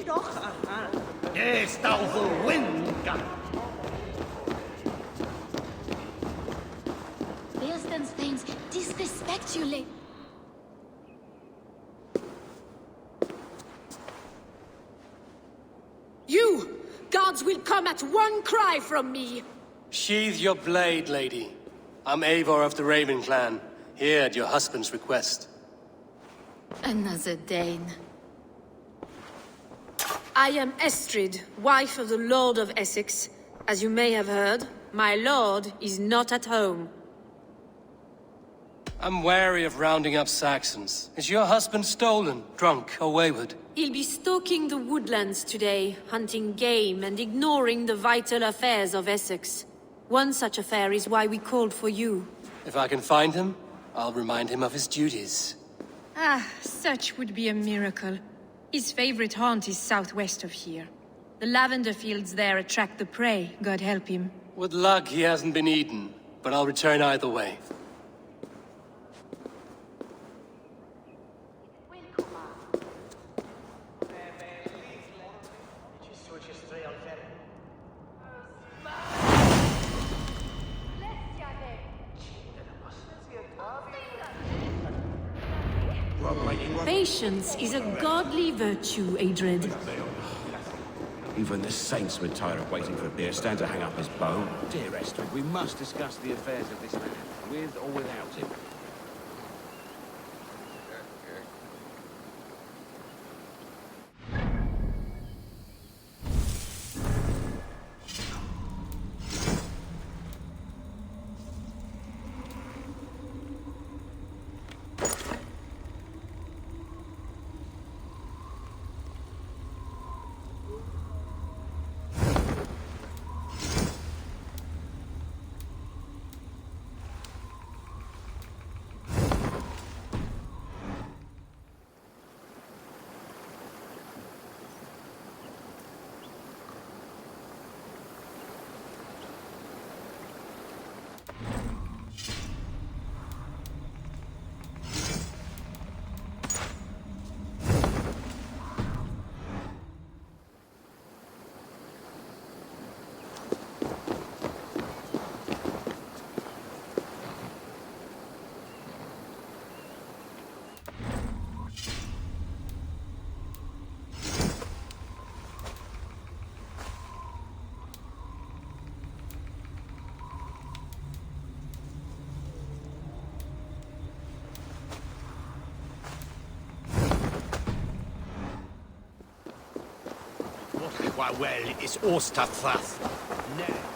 doch! Yes, thou will win, gun. Bearstan's things disrespect you, You! Guards will come at one cry from me! Sheathe your blade, lady. I'm Eivor of the Raven Clan, here at your husband's request. Another Dane. I am Estrid, wife of the Lord of Essex. As you may have heard, my lord is not at home. I'm wary of rounding up Saxons. Is your husband stolen, drunk, or wayward? He'll be stalking the woodlands today, hunting game and ignoring the vital affairs of Essex. One such affair is why we called for you. If I can find him, I'll remind him of his duties. Ah, such would be a miracle. His favorite haunt is southwest of here. The lavender fields there attract the prey, God help him. With luck, he hasn't been eaten, but I'll return either way. Patience is a godly virtue, Adred. Even the saints would tire of waiting for Bearstan to hang up his bow. Dear Esther, we must discuss the affairs of this land, with or without him. Why, well, it's Ostertrath. Now,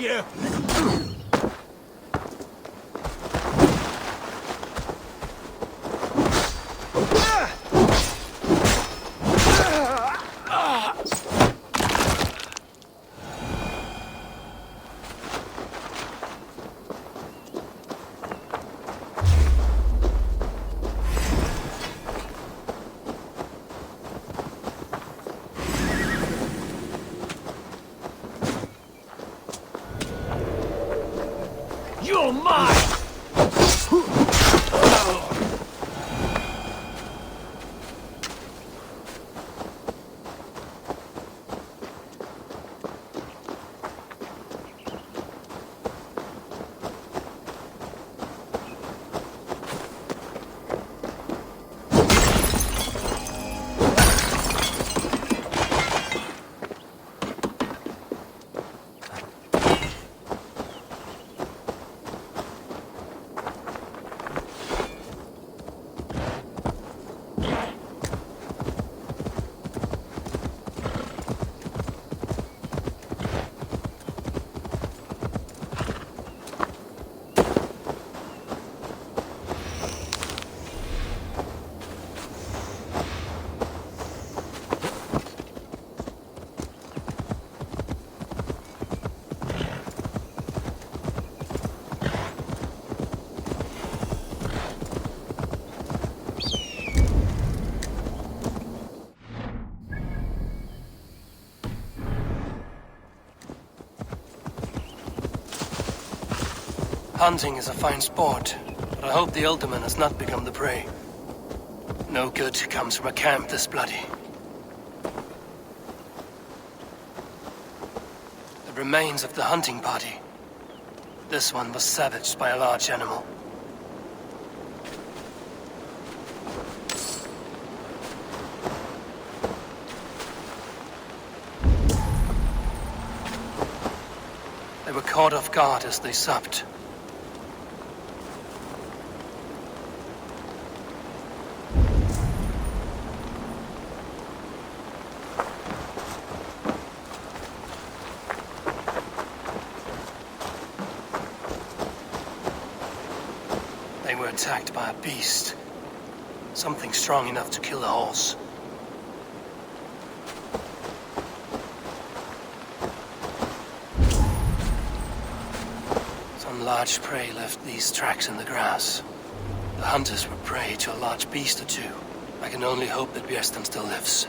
you! You're mine! Hunting is a fine sport, but I hope the Alderman has not become the prey. No good comes from a camp this bloody. The remains of the hunting party. This one was savaged by a large animal. They were caught off guard as they supped. They were attacked by a beast. Something strong enough to kill a horse. Some large prey left these tracks in the grass. The hunters were prey to a large beast or two. I can only hope that Bjersten still lives.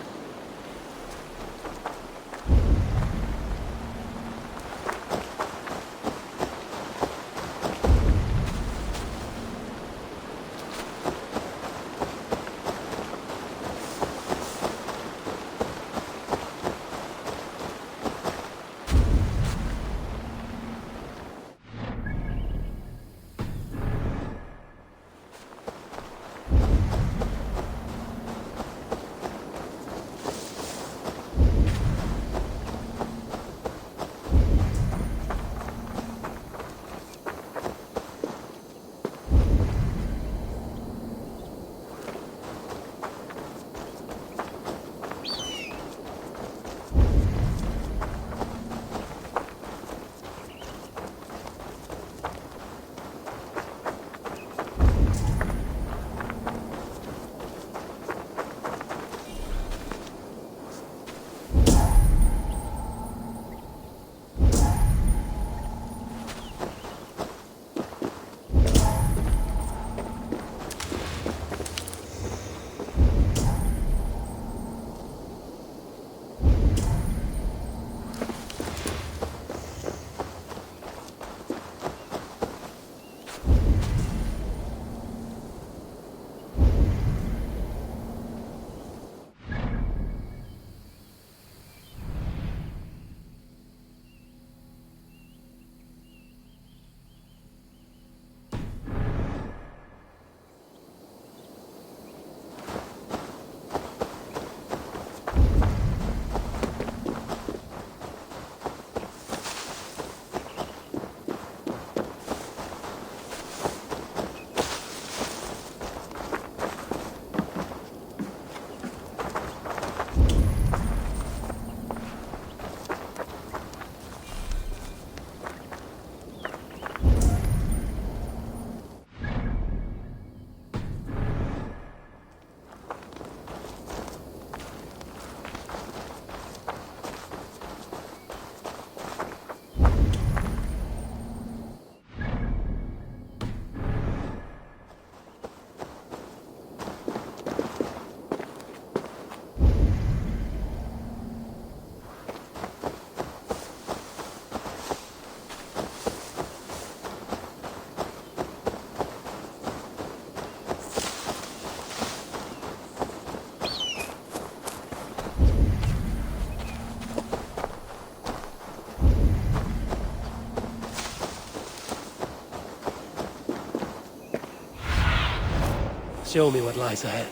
Show me what lies ahead.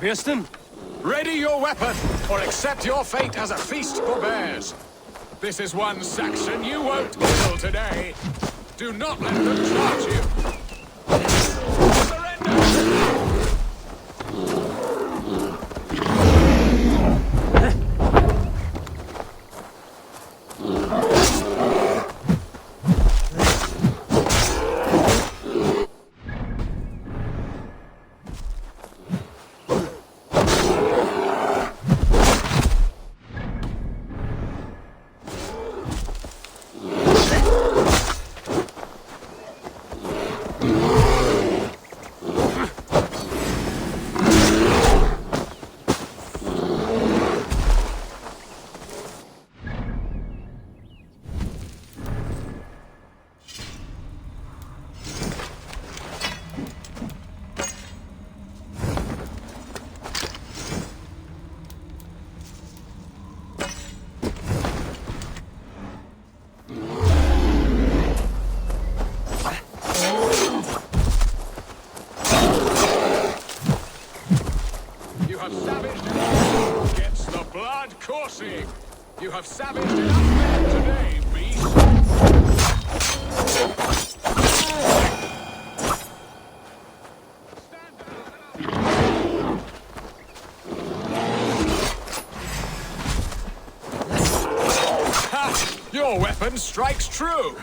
Kirsten? Ready your weapon, or accept your fate as a feast for bears. This is one Saxon you won't kill today. Do not let them charge you. Surrender! Coursing! You have savaged enough men today, beast! Ha! Your weapon strikes true!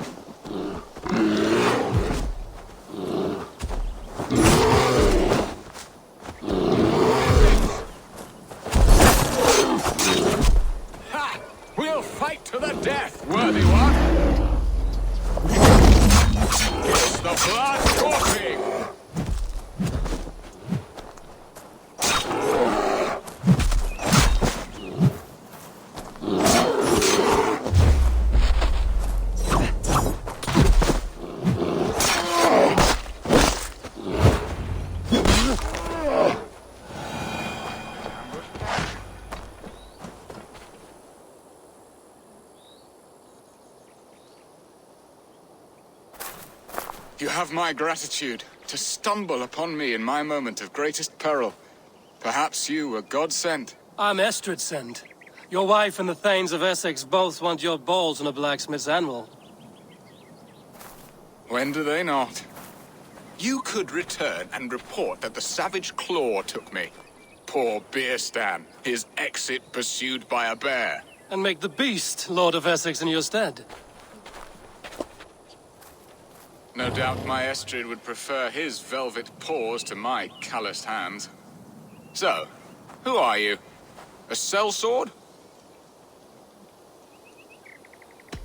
To the death, worthy one! It's the blood coursing! You have my gratitude to stumble upon me in my moment of greatest peril. Perhaps you were God-sent. I'm Estrid sent. Your wife and the Thanes of Essex both want your balls on a blacksmith's anvil. When do they not? You could return and report that the savage Claw took me. Poor Beerstan, his exit pursued by a bear. And make the beast Lord of Essex in your stead. No doubt my Estrid would prefer his velvet paws to my calloused hands. So, who are you? A sellsword?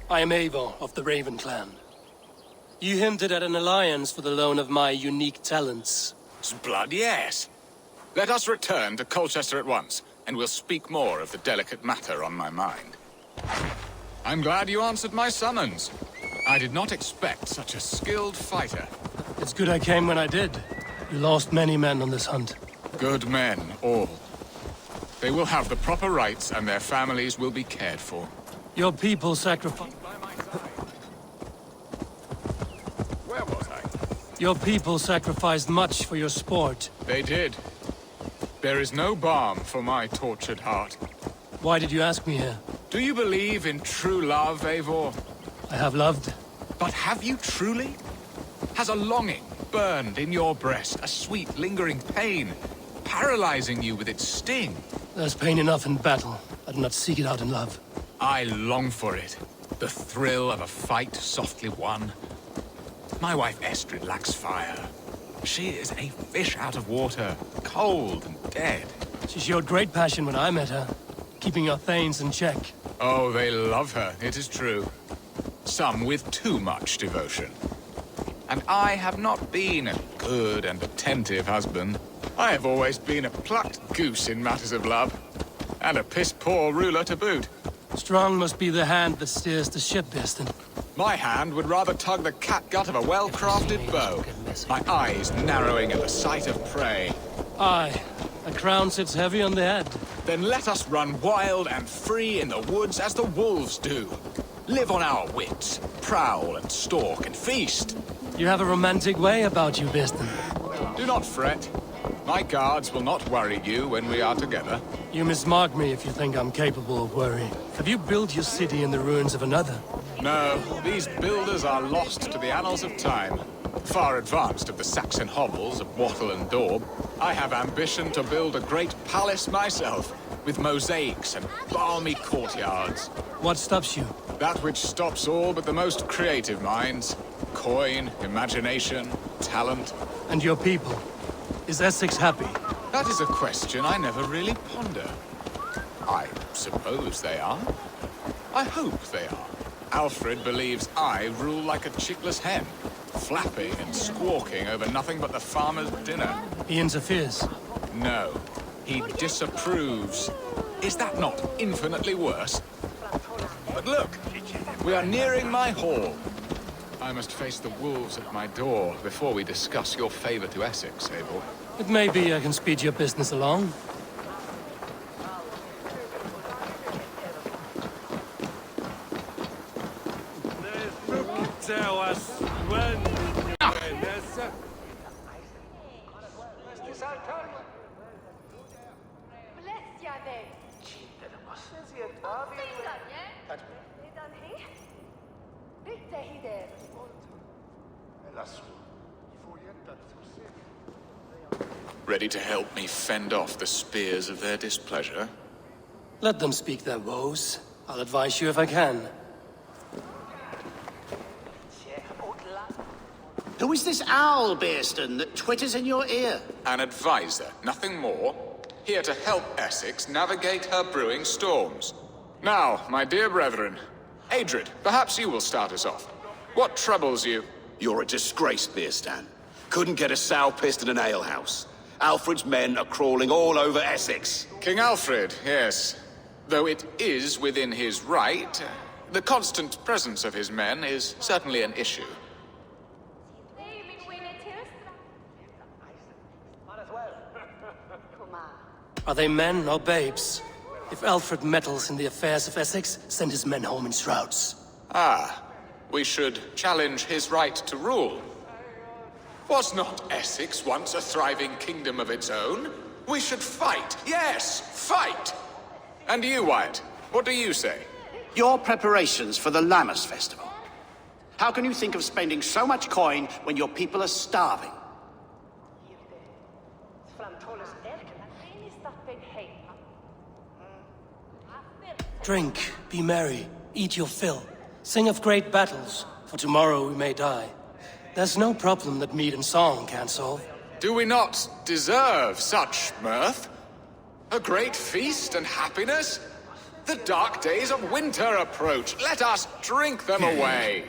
I am Eivor of the Raven clan. You hinted at an alliance for the loan of my unique talents. Blood, yes. Let us return to Colchester at once, and we'll speak more of the delicate matter on my mind. I'm glad you answered my summons. I did not expect such a skilled fighter. It's good I came when I did. You lost many men on this hunt. Good men, all. They will have the proper rights, and their families will be cared for. Your people sacrificed... Where was I? Your people sacrificed much for your sport. They did. There is no balm for my tortured heart. Why did you ask me here? Do you believe in true love, Eivor? I have loved. But have you truly? Has a longing burned in your breast, a sweet, lingering pain, paralyzing you with its sting? There's pain enough in battle. I do not seek it out in love. I long for it. The thrill of a fight softly won. My wife Estrid lacks fire. She is a fish out of water, cold and dead. She showed great passion when I met her, keeping her thanes in check. Oh, they love her, it is true. Some with too much devotion. And I have not been a good and attentive husband. I have always been a plucked goose in matters of love. And a piss-poor ruler to boot. Strong must be the hand that steers the ship, Beston. My hand would rather tug the catgut of a well-crafted bow. My eyes narrowing at the sight of prey. Aye, a crown sits heavy on the head. Then let us run wild and free in the woods as the wolves do. Live on our wits, prowl and stalk and feast. You have a romantic way about you, Beston. Do not fret. My guards will not worry you when we are together. You mismark me if you think I'm capable of worry. Have you built your city in the ruins of another? No, these builders are lost to the annals of time. Far advanced of the Saxon hovels of Wattle and Daub, I have ambition to build a great palace myself, with mosaics and balmy courtyards. What stops you? That which stops all but the most creative minds. Coin, imagination, talent. And your people? Is Essex happy? That is a question I never really ponder. I suppose they are. I hope they are. Alfred believes I rule like a chickless hen, flapping and squawking over nothing but the farmer's dinner. He interferes? No, he disapproves. Is that not infinitely worse? But look, we are nearing my hall. I must face the wolves at my door before we discuss your favor to Essex, Abel. It may be I can speed your business along. Ready to help me fend off the spears of their displeasure? Let them speak their woes. I'll advise you if I can. Who is this owl, Bearston, that twitters in your ear? An advisor, nothing more. Here to help Essex navigate her brewing storms. Now, my dear brethren, Adrid, perhaps you will start us off. What troubles you? You're a disgrace, Beerstan. Couldn't get a sow pissed in an alehouse. Alfred's men are crawling all over Essex. King Alfred, yes. Though it is within his right, the constant presence of his men is certainly an issue. Are they men or babes? If Alfred meddles in the affairs of Essex, send his men home in shrouds. Ah, we should challenge his right to rule. Was not Essex once a thriving kingdom of its own? We should fight, yes, fight! And you, Wyatt, what do you say? Your preparations for the Lammas festival. How can you think of spending so much coin when your people are starving? Drink, be merry, eat your fill. Sing of great battles, for tomorrow we may die. There's no problem that meat and song can't solve. Do we not deserve such mirth? A great feast and happiness? The dark days of winter approach. Let us drink them away.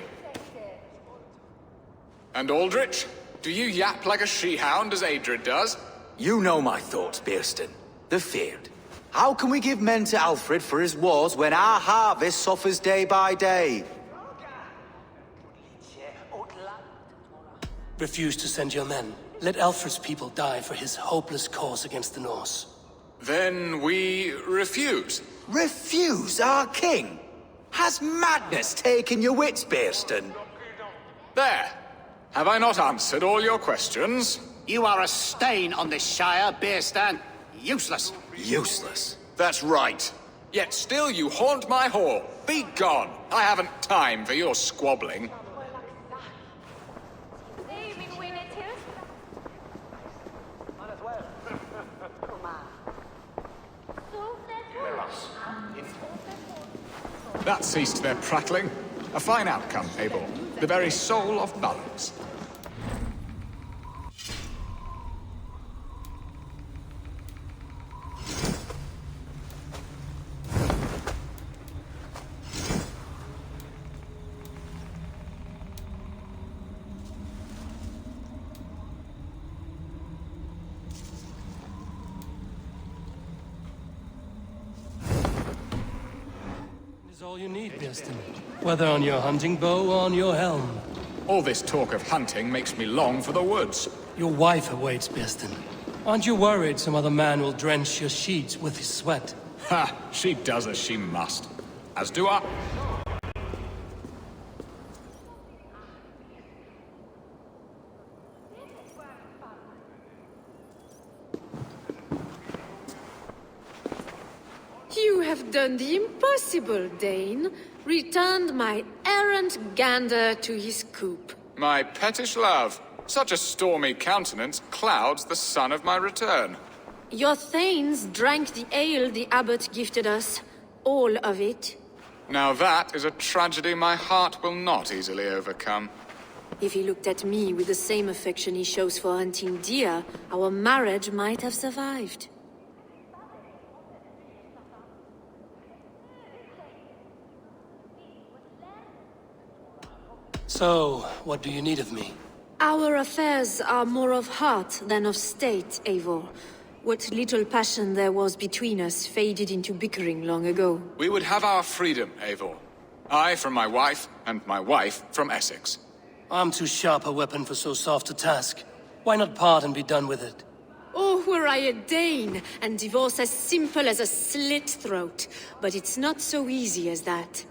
And Aldrich, do you yap like a she-hound as Adrid does? You know my thoughts, Bearston. The feared. How can we give men to Alfred for his wars when our harvest suffers day by day? Refuse to send your men. Let Alfred's people die for his hopeless cause against the Norse. Then we refuse. Refuse our king? Has madness taken your wits, Bearston? There. Have I not answered all your questions? You are a stain on this shire, Bearstan. Useless. Useless. That's right. Yet still you haunt my hall. Be gone. I haven't time for your squabbling. That ceased their prattling. A fine outcome, Abel. The very soul of balance. all you need, Birston. Whether on your hunting bow or on your helm. All this talk of hunting makes me long for the woods. Your wife awaits, Birston. Aren't you worried some other man will drench your sheets with his sweat? Ha! She does as she must. As do I. You have done the impossible, Dane. Returned my errant gander to his coop. My pettish love. Such a stormy countenance clouds the sun of my return. Your thanes drank the ale the abbot gifted us. All of it. Now that is a tragedy my heart will not easily overcome. If he looked at me with the same affection he shows for hunting deer, our marriage might have survived. So, what do you need of me? Our affairs are more of heart than of state, Eivor. What little passion there was between us faded into bickering long ago. We would have our freedom, Eivor. I from my wife, and my wife from Essex. I'm too sharp a weapon for so soft a task. Why not part and be done with it? Oh, were I a Dane, and divorce as simple as a slit throat. But it's not so easy as that.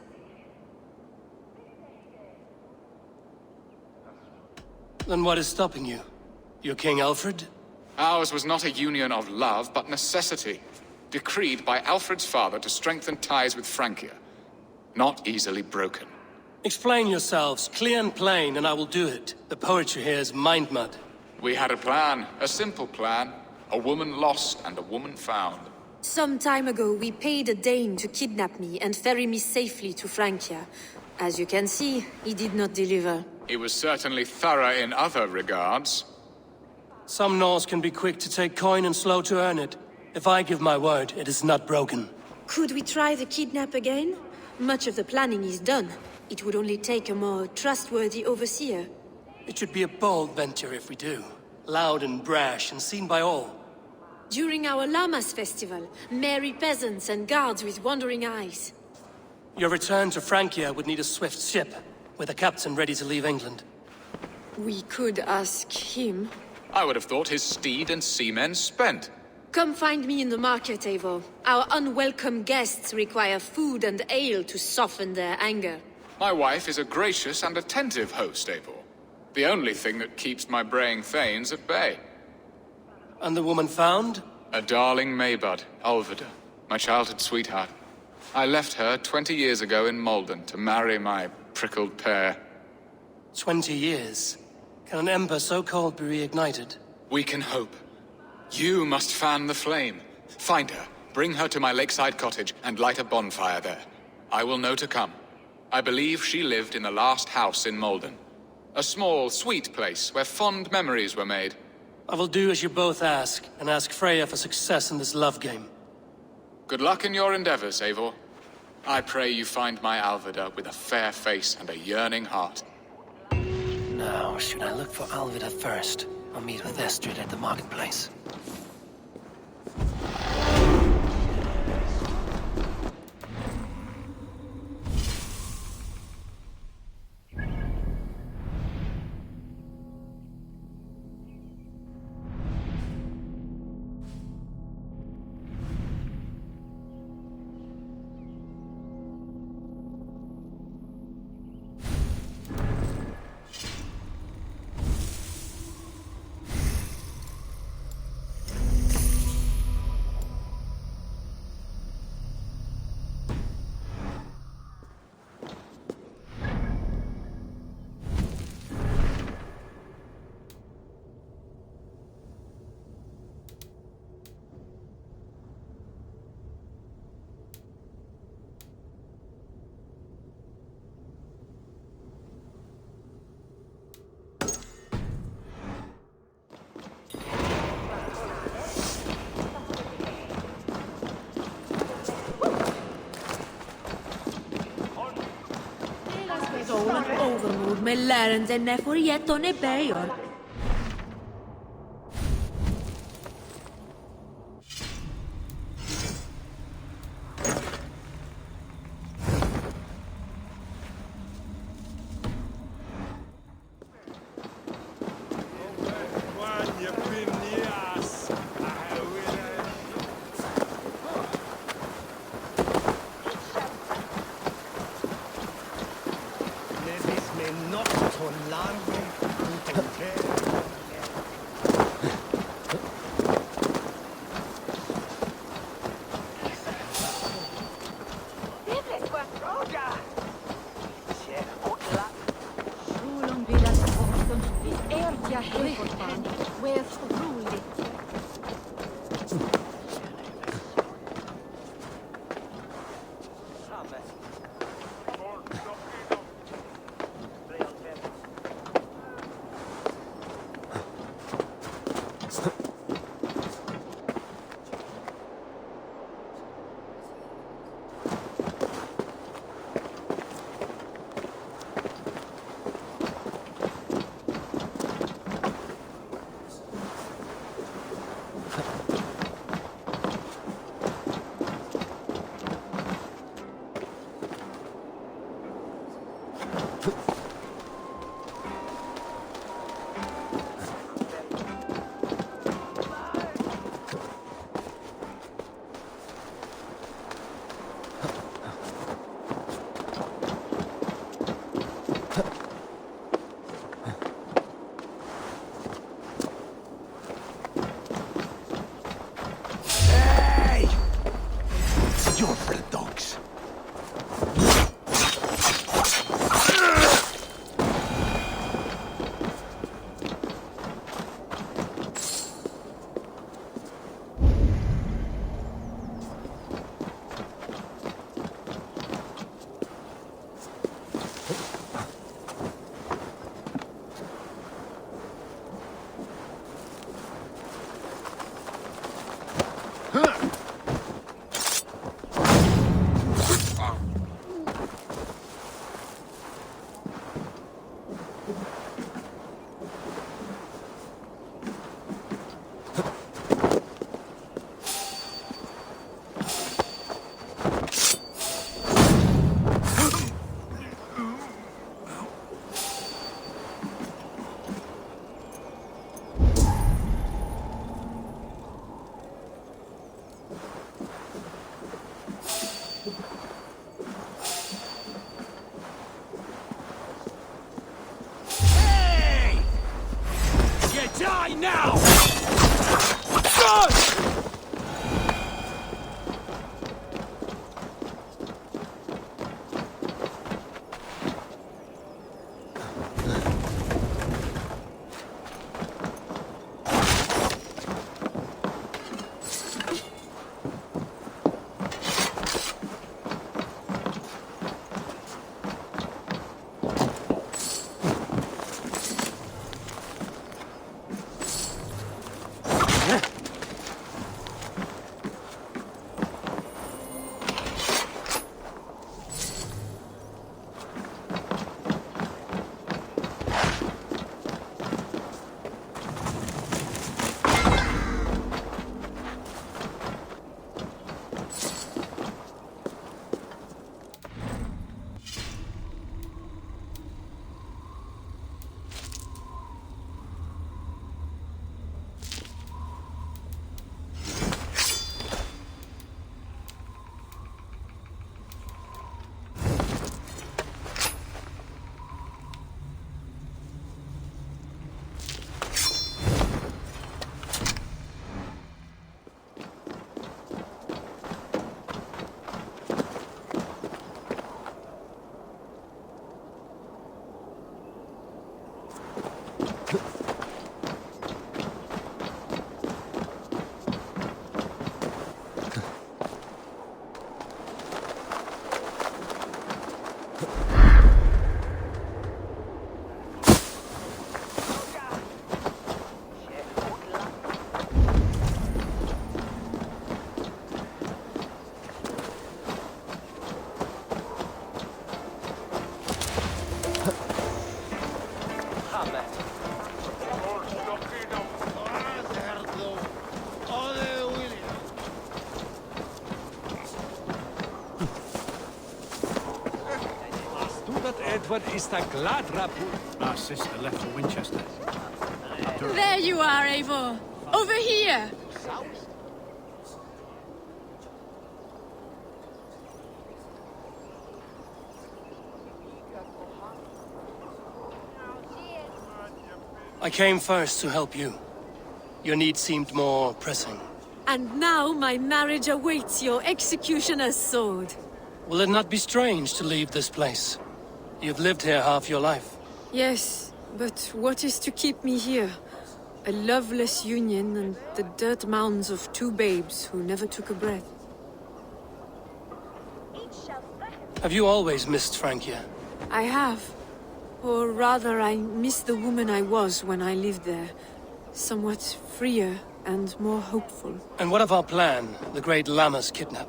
Then what is stopping you? Your King Alfred? Ours was not a union of love, but necessity. Decreed by Alfred's father to strengthen ties with Francia. Not easily broken. Explain yourselves, clear and plain, and I will do it. The poetry here is mind mud. We had a plan, a simple plan. A woman lost and a woman found. Some time ago, we paid a Dane to kidnap me and ferry me safely to Francia. As you can see, he did not deliver. He was certainly thorough in other regards. Some Norse can be quick to take coin and slow to earn it. If I give my word, it is not broken. Could we try the kidnap again? Much of the planning is done. It would only take a more trustworthy overseer. It should be a bold venture if we do. Loud and brash and seen by all. During our Llamas festival, merry peasants and guards with wandering eyes. Your return to Francia would need a swift ship, with a captain ready to leave England. We could ask him. I would have thought his steed and seamen spent. Come find me in the market, Eivor. Our unwelcome guests require food and ale to soften their anger. My wife is a gracious and attentive host, Eivor. The only thing that keeps my braying thanes at bay. And the woman found? A darling Maybud, Ulvida, my childhood sweetheart. I left her 20 years ago in Malden to marry my prickled pear. 20 years? Can an ember so cold be reignited? We can hope. You must fan the flame. Find her, bring her to my lakeside cottage, and light a bonfire there. I will know to come. I believe she lived in the last house in Malden. A small, sweet place where fond memories were made. I will do as you both ask, and ask Freya for success in this love game. Good luck in your endeavors, Eivor. I pray you find my Alvida with a fair face and a yearning heart. Now, should I look for Alvida first, or meet with Estrid at the marketplace? Overmoed med lærerne for jetterne beier. Edward is the glad rapper. Our sister left for Winchester. There you are, Eivor. Over here. I came first to help you. Your need seemed more pressing. And now my marriage awaits your executioner's sword. Will it not be strange to leave this place? You've lived here half your life. Yes, but what is to keep me here? A loveless union and the dirt mounds of two babes who never took a breath. Have you always missed Francia? I have. Or rather, I miss the woman I was when I lived there. Somewhat freer and more hopeful. And what of our plan, the great Lammas kidnap?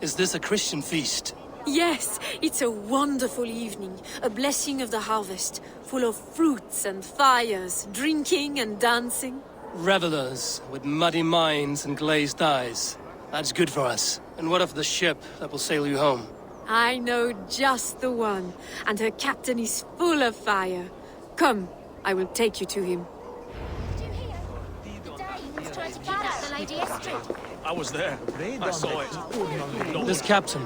Is this a Christian feast? Yes, it's a wonderful evening. A blessing of the harvest, full of fruits and fires, drinking and dancing. Revelers with muddy minds and glazed eyes. That's good for us. And what of the ship that will sail you home? I know just the one, and her captain is full of fire. Come, I will take you to him. Did you hear? The Danes tried to kidnap the Lady Estrid. I was there. I saw it. This captain,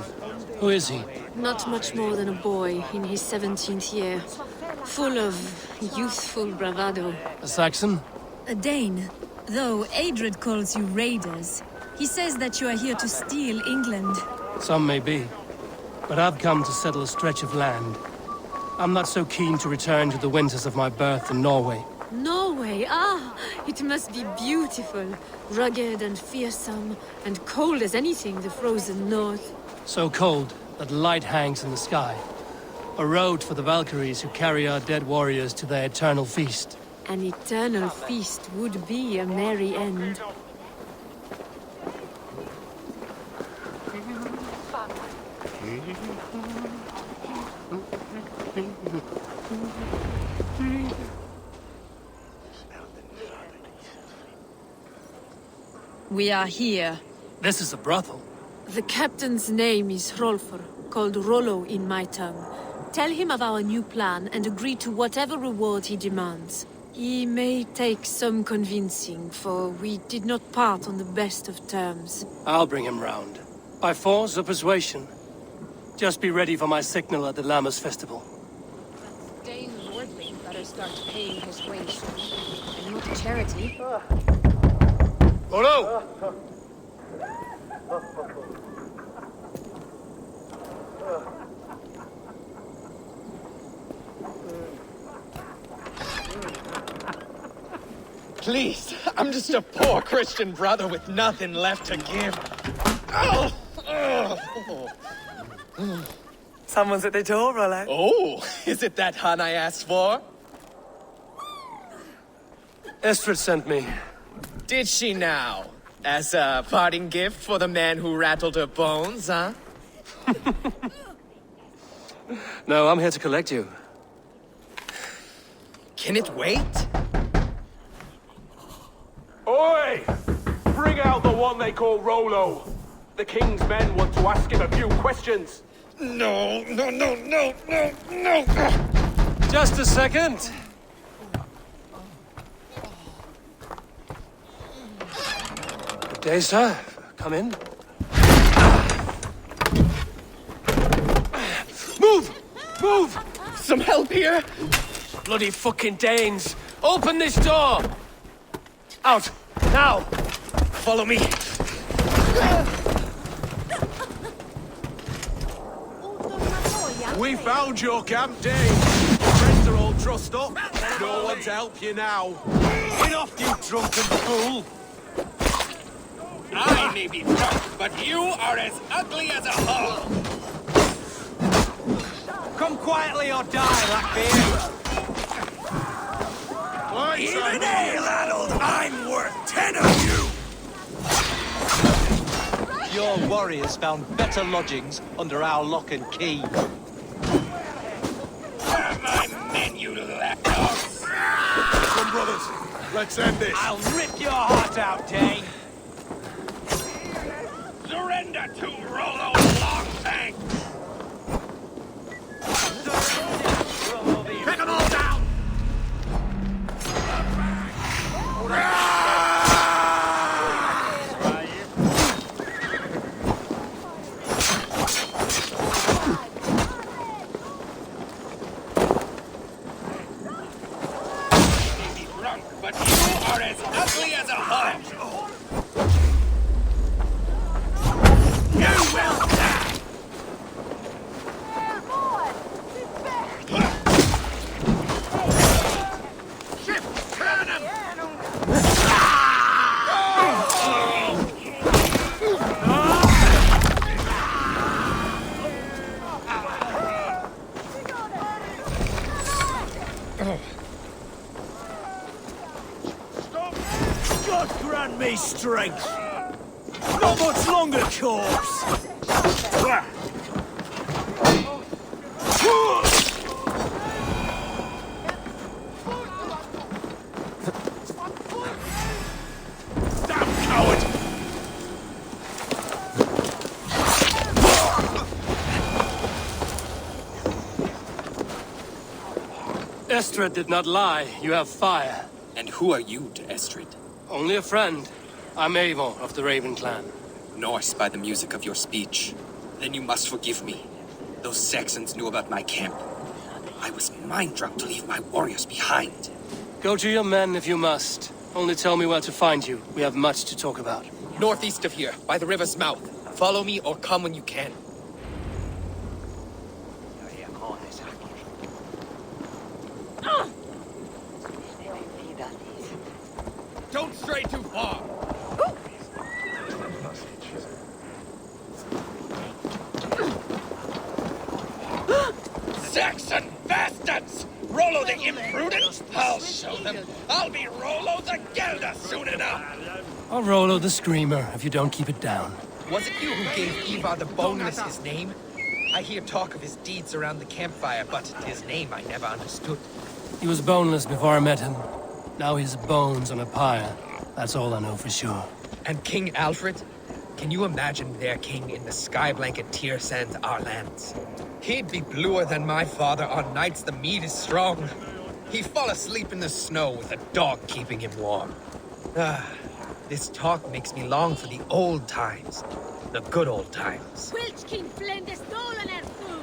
who is he? Not much more than a boy in his 17th year. Full of youthful bravado. A Saxon? A Dane. Though Adred calls you raiders. He says that you are here to steal England. Some may be. But I've come to settle a stretch of land. I'm not so keen to return to the winters of my birth in Norway. Norway, it must be beautiful. Rugged and fearsome, and cold as anything the frozen north. So cold that light hangs in the sky. A road for the Valkyries who carry our dead warriors to their eternal feast. An eternal feast would be a merry end. We are here. This is a brothel. The captain's name is Hrolfr, called Rollo in my tongue. Tell him of our new plan and agree to whatever reward he demands. He may take some convincing, for we did not part on the best of terms. I'll bring him round. By force or persuasion. Just be ready for my signal at the Lammas festival. Dane Lordling better start paying his way soon. And not charity. Rollo! Please, I'm just a poor Christian brother with nothing left to give. Oh! Someone's at the door, Rollo. Oh, is it that hun I asked for? Estrid sent me. Did she now? As a parting gift for the man who rattled her bones, huh? No, I'm here to collect you. Can it wait? Oi! Bring out the one they call Rollo. The king's men want to ask him a few questions. No. Just a second. Good day, sir. Come in. Move! Move! Some help here? Bloody fucking Danes! Open this door! Out! Now! Follow me. We found your camp, Dane. Friends are all trussed up. No one to help you now. Get off, you drunken fool! I may be drunk, but you are as ugly as a hog. Come quietly or die, Blackbeard. Even ale-addled, I'm worth 10 of you! Your warriors found better lodgings under our lock and key. My men, you lapdogs! Come, brothers. Let's end this. I'll rip your heart out, Dane. Surrender to Rollo Longfang! Pick them all down! but you are as ugly as a hog. You will die! Ship, turn him! God grant me strength! Not much longer, corpse! Damn coward! Estrid did not lie. You have fire. And who are you to Estrid? Only a friend. I'm Avon of the Raven clan. Norse by the music of your speech. Then you must forgive me. Those Saxons knew about my camp. I was mind-drunk to leave my warriors behind. Go to your men if you must. Only tell me where to find you. We have much to talk about. Northeast of here, by the river's mouth. Follow me or come when you can. Don't stray too far! Saxon bastards! Rollo the imprudent? I'll show them. I'll be Rollo the Gelder soon enough! I'll Rollo the Screamer if you don't keep it down. Was it you who gave Ivar the Boneless his name? I hear talk of his deeds around the campfire, but his name I never understood. He was boneless before I met him. Now he's bones on a pyre. That's all I know for sure. And King Alfred? Can you imagine their king in the sky blanket tear sands our lands? He'd be bluer than my father on nights the mead is strong. He'd fall asleep in the snow with a dog keeping him warm. This talk makes me long for the old times. The good old times. Welch King Flende stolen our food!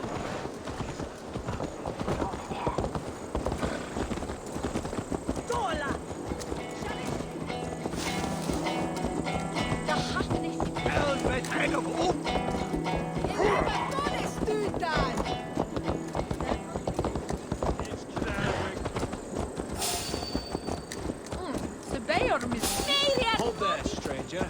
Hold there, stranger.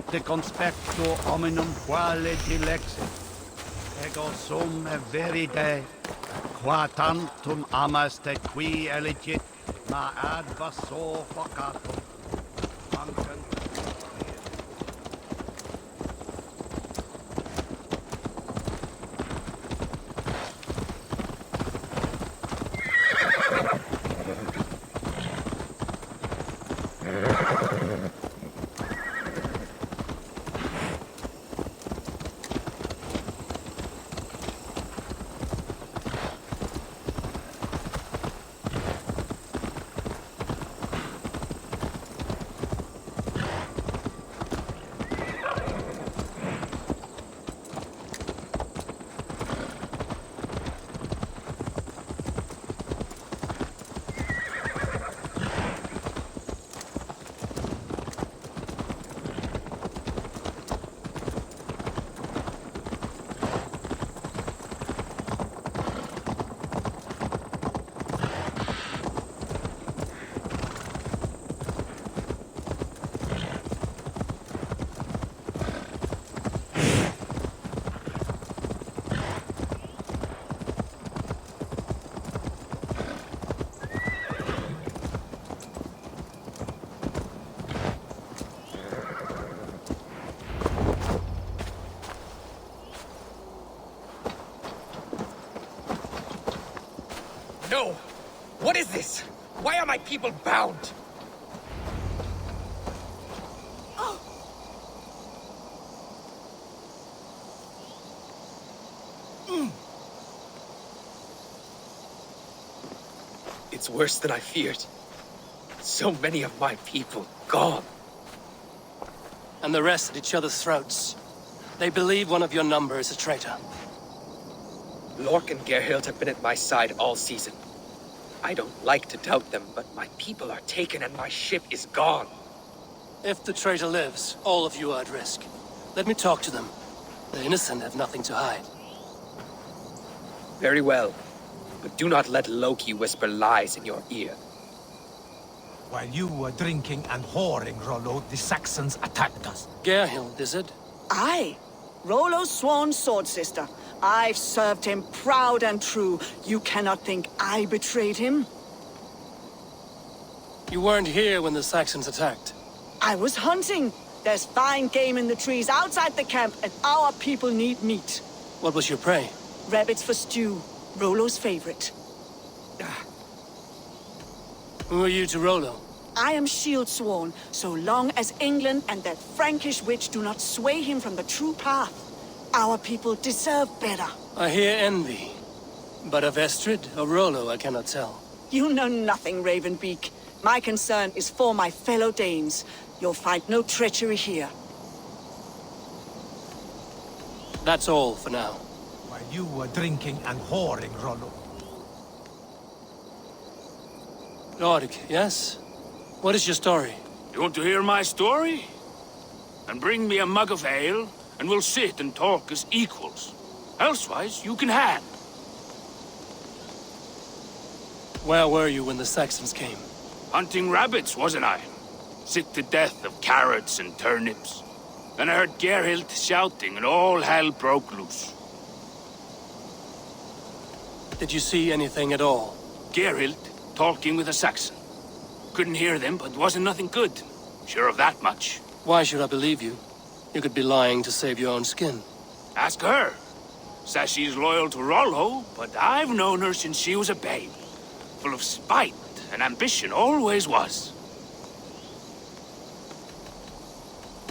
Te conspecto hominum quale dilexit, ego sum verite, qua tantum amas te qui elegit, ma ad vaso focatum. No! What is this? Why are my people bound? It's worse than I feared. So many of my people gone. And the rest at each other's throats. They believe one of your number is a traitor. Lork and Gerhild have been at my side all season. I don't like to doubt them, but my people are taken and my ship is gone. If the traitor lives, all of you are at risk. Let me talk to them. The innocent have nothing to hide. Very well. But do not let Loki whisper lies in your ear. While you were drinking and whoring, Rollo, the Saxons attacked us. Gerhild, is it? Aye. Rollo's sworn sword sister. I've served him proud and true. You cannot think I betrayed him? You weren't here when the Saxons attacked. I was hunting. There's fine game in the trees outside the camp, and our people need meat. What was your prey? Rabbits for stew. Rollo's favorite. Who are you to Rollo? I am shield sworn, so long as England and that Frankish witch do not sway him from the true path. Our people deserve better. I hear envy. But of Estrid or Rollo, I cannot tell. You know nothing, Ravenbeak. My concern is for my fellow Danes. You'll find no treachery here. That's all for now. While you were drinking and whoring, Rollo. Lord, yes? What is your story? You want to hear my story? Then bring me a mug of ale, and we'll sit and talk as equals. Elsewise, you can hang. Where were you when the Saxons came? Hunting rabbits, wasn't I? Sick to death of carrots and turnips. Then I heard Gerhild shouting, and all hell broke loose. Did you see anything at all? Gerhild talking with a Saxon. Couldn't hear them, but wasn't nothing good. Sure of that much. Why should I believe you? You could be lying to save your own skin. Ask her. Says she's loyal to Rollo, but I've known her since she was a babe. Full of spite and ambition, always was.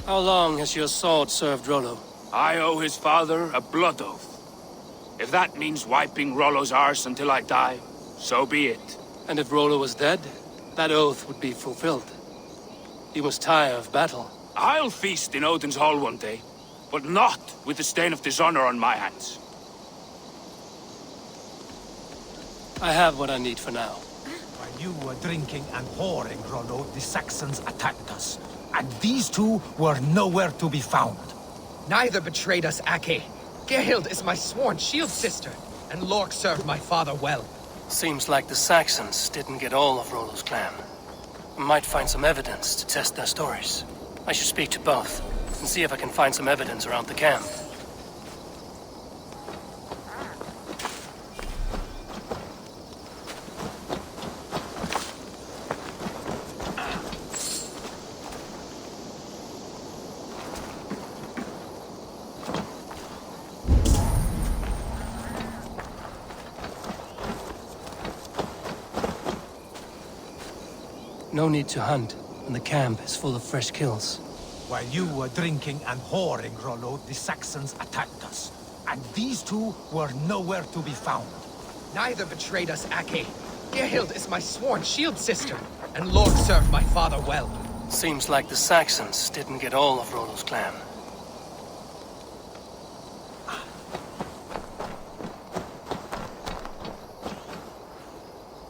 How long has your sword served Rollo? I owe his father a blood oath. If that means wiping Rollo's arse until I die, so be it. And if Rollo was dead, that oath would be fulfilled. He must tire of battle. I'll feast in Odin's hall one day, but not with the stain of dishonor on my hands. I have what I need for now. While you were drinking and whoring, Rollo, the Saxons attacked us. And these two were nowhere to be found. Neither betrayed us, Ake. Gerhild is my sworn shield sister, and Lork served my father well. Seems like the Saxons didn't get all of Rollo's clan. I might find some evidence to test their stories. I should speak to both, and see if I can find some evidence around the camp. No need to hunt, and the camp is full of fresh kills. While you were drinking and whoring, Rollo, the Saxons attacked us. And these two were nowhere to be found. Neither betrayed us, Ake. Gerhild is my sworn shield sister, and Lork served my father well. Seems like the Saxons didn't get all of Rollo's clan.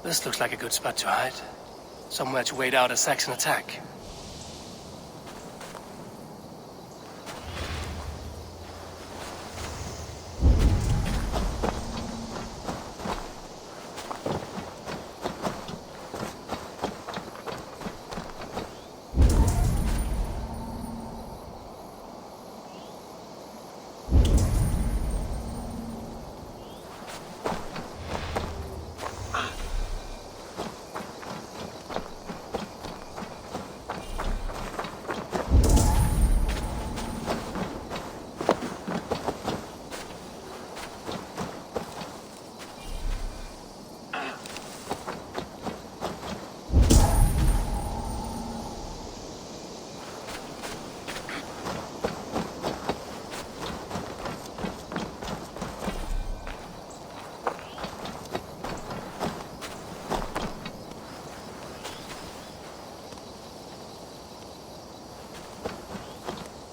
This looks like a good spot to hide. Somewhere to wait out a Saxon attack.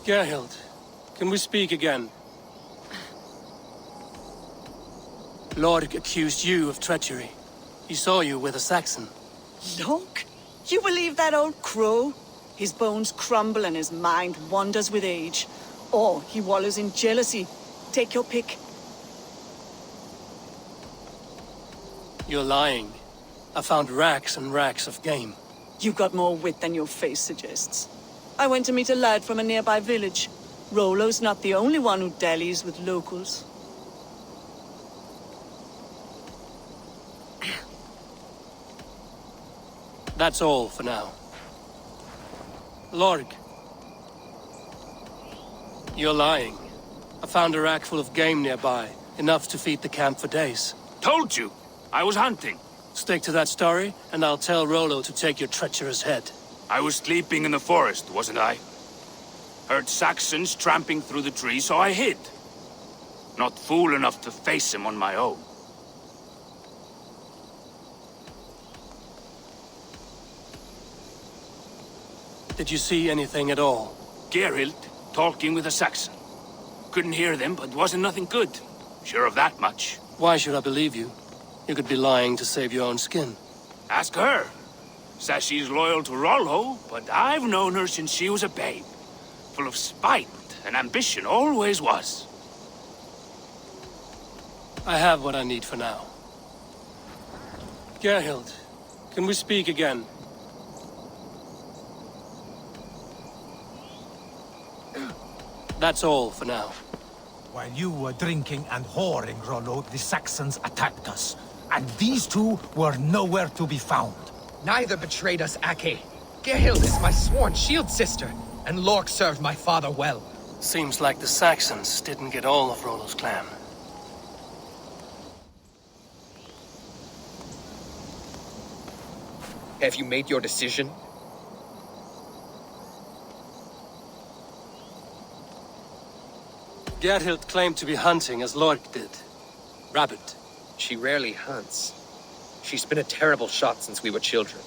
Gerhild, can we speak again? Lord accused you of treachery. He saw you with a Saxon. Look, you believe that old crow? His bones crumble and his mind wanders with age. Or he wallows in jealousy. Take your pick. You're lying. I found racks and racks of game. You've got more wit than your face suggests. I went to meet a lad from a nearby village. Rollo's not the only one who dallies with locals. That's all for now. Lorg. You're lying. I found a rack full of game nearby, enough to feed the camp for days. Told you! I was hunting. Stick to that story, and I'll tell Rollo to take your treacherous head. I was sleeping in the forest, wasn't I? Heard Saxons tramping through the trees, so I hid. Not fool enough to face him on my own. Did you see anything at all? Gerhild talking with a Saxon. Couldn't hear them, but wasn't nothing good. Sure of that much. Why should I believe you? You could be lying to save your own skin. Ask her. Says she's loyal to Rollo, but I've known her since she was a babe. Full of spite and ambition, always was. I have what I need for now. Gerhild, can we speak again? That's all for now. While you were drinking and whoring, Rollo, the Saxons attacked us. And these two were nowhere to be found. Neither betrayed us, Ake. Gerhild is my sworn shield sister, and Lork served my father well. Seems like the Saxons didn't get all of Rollo's clan. Have you made your decision? Gerhild claimed to be hunting as Lork did. Rabbit. She rarely hunts. She's been a terrible shot since we were children.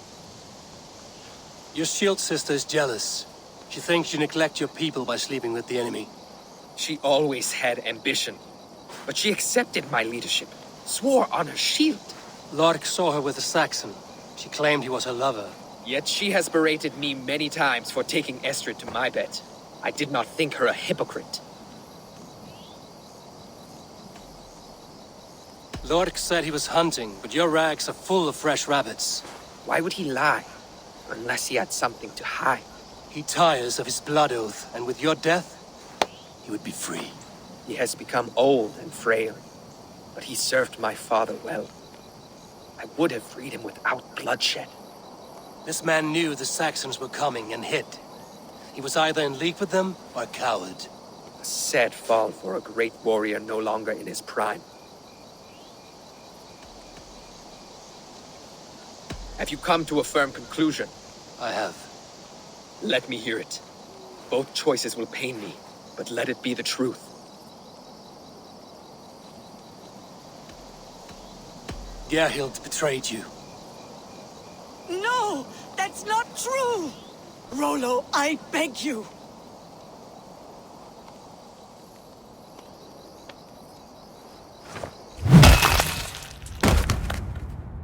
Your shield sister is jealous. She thinks you neglect your people by sleeping with the enemy. She always had ambition. But she accepted my leadership. Swore on her shield. Lork saw her with a Saxon. She claimed he was her lover. Yet she has berated me many times for taking Estrid to my bed. I did not think her a hypocrite. Lork said he was hunting, but your rags are full of fresh rabbits. Why would he lie? Unless he had something to hide. He tires of his blood oath, and with your death, he would be free. He has become old and frail, but he served my father well. I would have freed him without bloodshed. This man knew the Saxons were coming and hid. He was either in league with them or a coward. A sad fall for a great warrior no longer in his prime. Have you come to a firm conclusion? I have. Let me hear it. Both choices will pain me, but let it be the truth. Gerhild betrayed you. No! That's not true! Rollo, I beg you!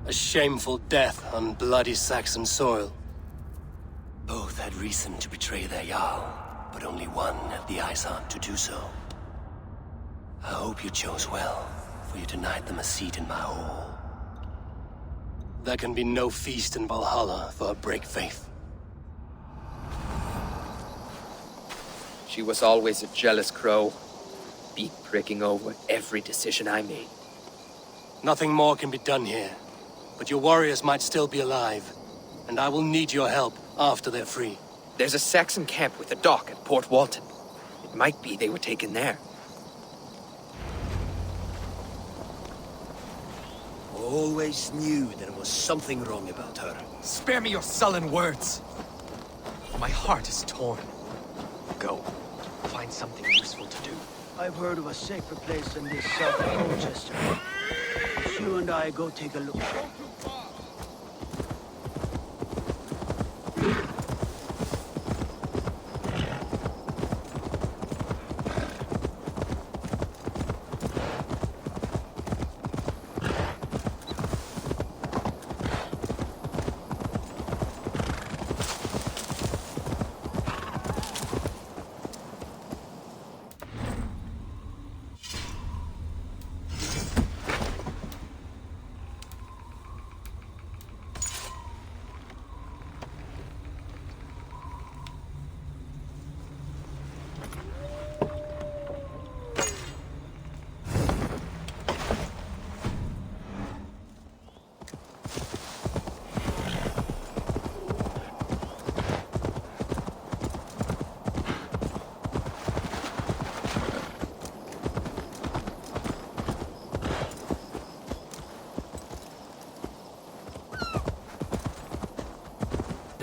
A shameful death on bloody Saxon soil. Both had reason to betray their Jarl, but only one had the Aesart to do so. I hope you chose well, for you denied them a seat in my hall. There can be no feast in Valhalla for a break faith. She was always a jealous crow, beak pricking over every decision I made. Nothing more can be done here, but your warriors might still be alive, and I will need your help after they're free. There's a Saxon camp with a dock at Port Walton. It might be they were taken there. Always knew there was something wrong about her. Spare me your sullen words. My heart is torn. Go. Find something useful to do. I've heard of a safer place than this south of Colchester. Let's you and I go take a look.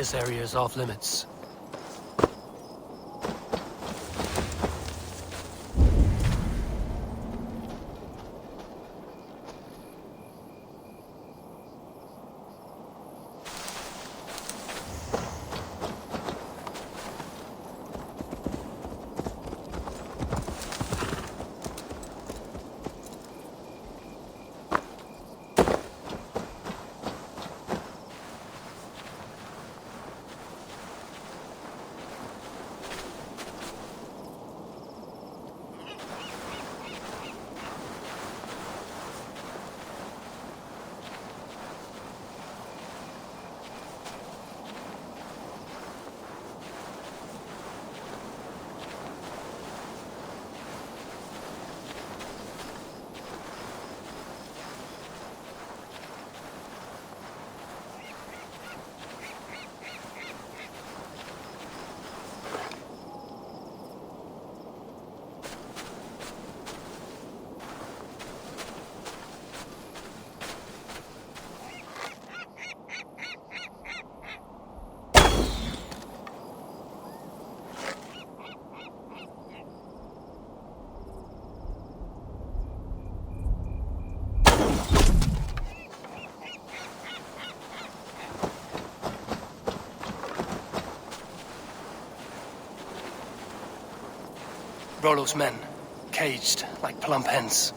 This area is off limits. Rollo's men, caged like plump hens.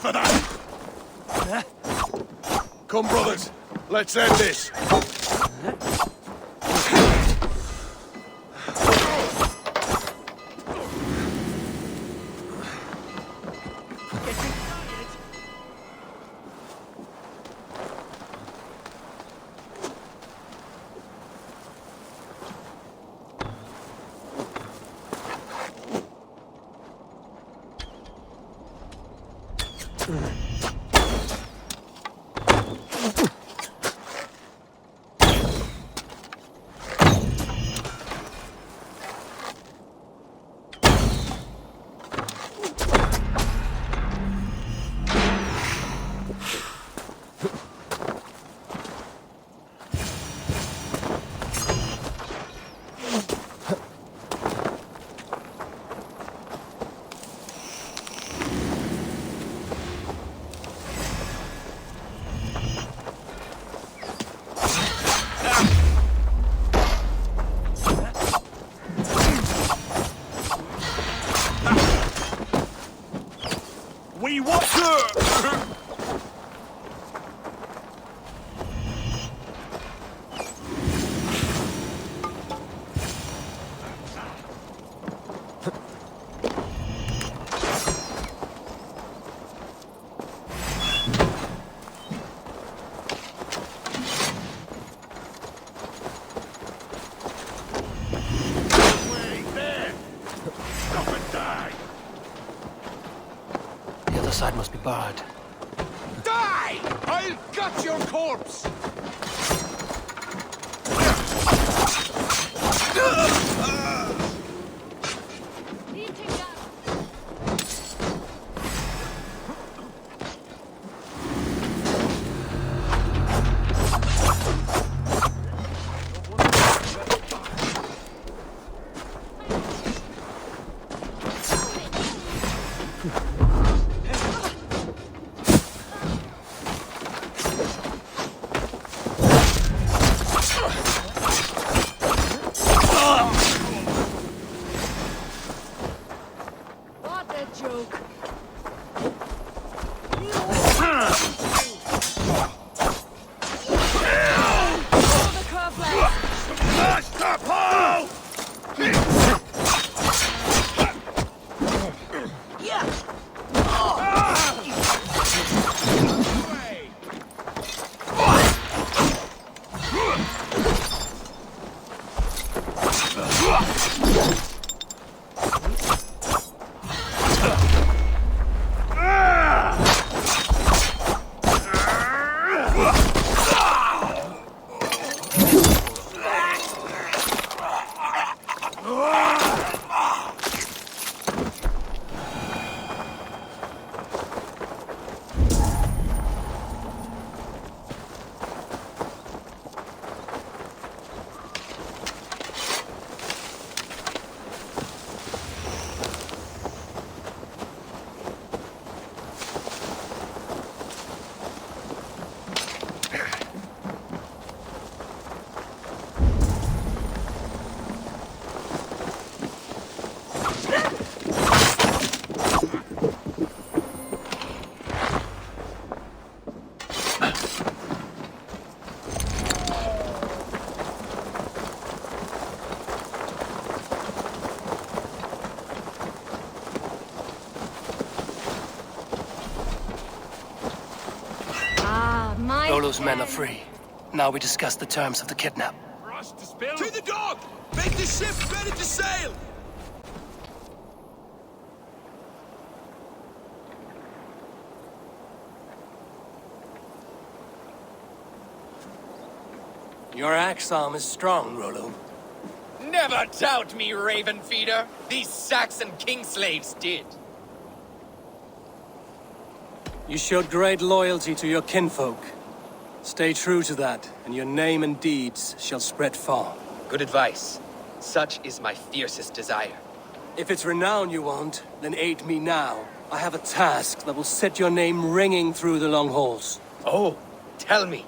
enough of that! Come, brothers. Let's end this. We want her! Side must be barred. Die! I'll gut your corpse! Rollo's men are free. Now we discuss the terms of the kidnap. To the dock! Make the ship ready to sail! Your axe arm is strong, Rollo. Never doubt me, Raven Feeder. These Saxon king slaves did. You showed great loyalty to your kinfolk. Stay true to that, and your name and deeds shall spread far. Good advice. Such is my fiercest desire. If it's renown you want, then aid me now. I have a task that will set your name ringing through the long halls. Oh, tell me.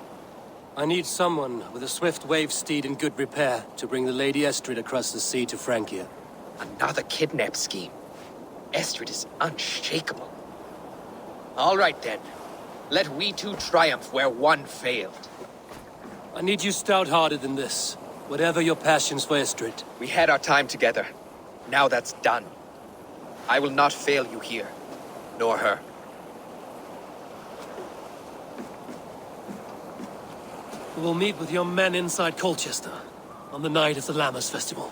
I need someone with a swift wave steed in good repair to bring the Lady Estrid across the sea to Francia. Another kidnap scheme. Estrid is unshakable. All right, then. Let we two triumph where one failed. I need you stout-hearted in this, whatever your passions for Estrid. We had our time together. Now that's done. I will not fail you here, nor her. We will meet with your men inside Colchester on the night of the Lammas Festival.